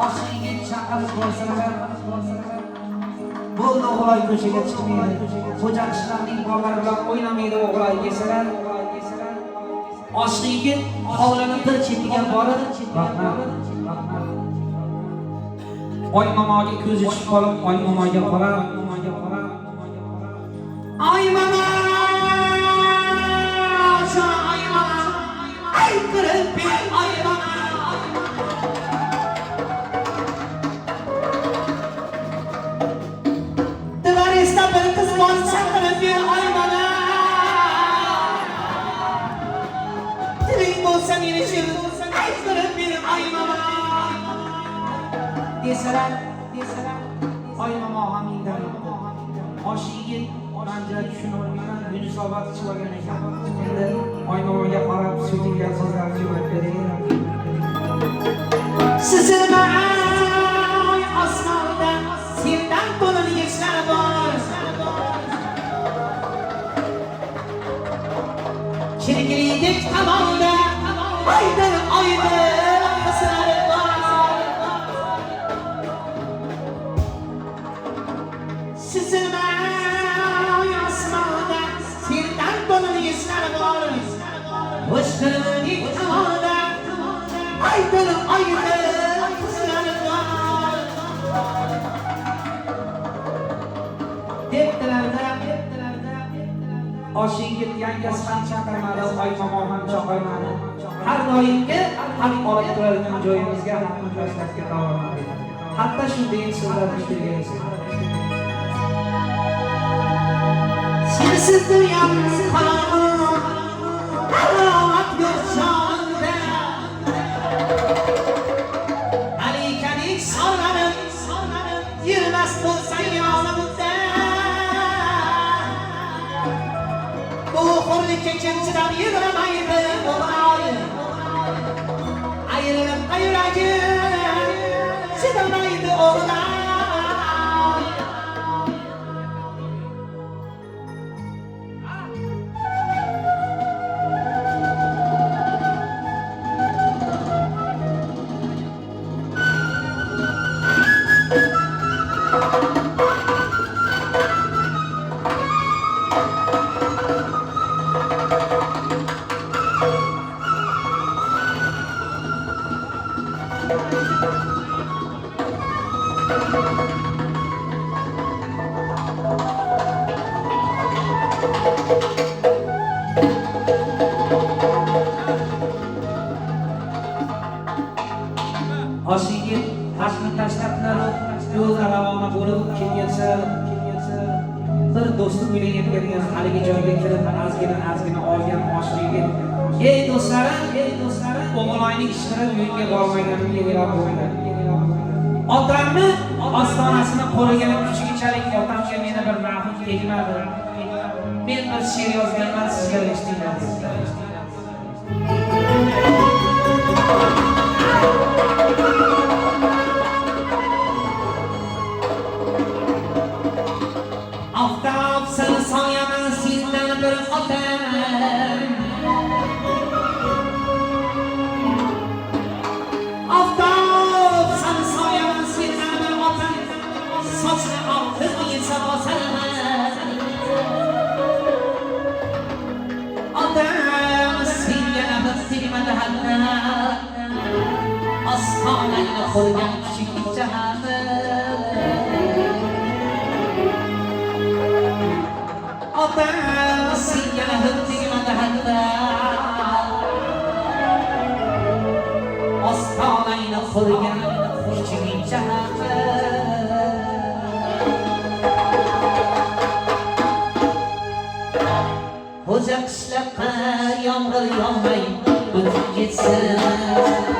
Oshiga chaqirib borsalar, bo'ldi o'g'loy ko'chaga chiqmaydi. Xo'ja qishlarning bolalari bilan o'ynamaydi o'g'loy desalar, oshiga hovlining bir chetiga borib, oy momoga ko'zi tushib qolib, oy momoga qarab, oy momo, oy momo, ay kirib oy momo. Devaresta bir qiz bor, chaqirib oy momo. Tiling bo'lsa meni shu, ay kirib oy momo. Desalar, oy momo ham indamaydi. Oshiga manjira tushunolmayman, Yunusobod chiqagan ekan. Endi oy momoga qarab so'tilgan so'zlarni yo'lab beraman. Sizma oy osmonda sendan to'lin yeshlar bor. Chirkilidek tomonda oydin qizlar bor. Sizma oy osmonda sendan to'lin yeshlar bor. O'shqirlik tomonda oydin qizlar bor. Debdilarda Oshiga yangasi ham chaqirmadi, oy momo ham chaqirmadi. Har doimgi haq olib turadigan joyimizga haqni tashlashga davom etdi. Hatto shunday so'zlarni bilgansiz. Sensiz dunyam qalon, alomat yo'q sonda. Alikalik sonlanib, yurmas bo'lsang yonimda. Bu hurlikka kim chidab yuramaydi o'g'loy. Ayrilib yuragim chidamaydi o'g'loy. Oshiga tashni tashlablar, yo'lga ravona bo'lib kelgansa, bir do'sti bilan yetgan haligi joyga kirib, azgina olgan Oshiga, ey do'stlarim, o'g'loyning ishini uyga bormaganimga e'lon bo'ldi. Otamni ostonasini qo'liga kuchlichalik otamga meni bir ma'qul tegmadi. Men bir she'r yozganman, sizga eshittinglar. Oftob seni soyaman sendan bir otam. Oftob seni soyaman sendan bir otam. Sochni oltib yetsa bosaman. Otam senga nafas tegmadi hatta. Ostonangni qo'ygan kichik jahanam. Otam senga nafas tegmadi hatta. Ostonangni qo'ygan kichik jahanam. Xo'ja qishloqqa yomg'ir yog'may o'tib ketsin.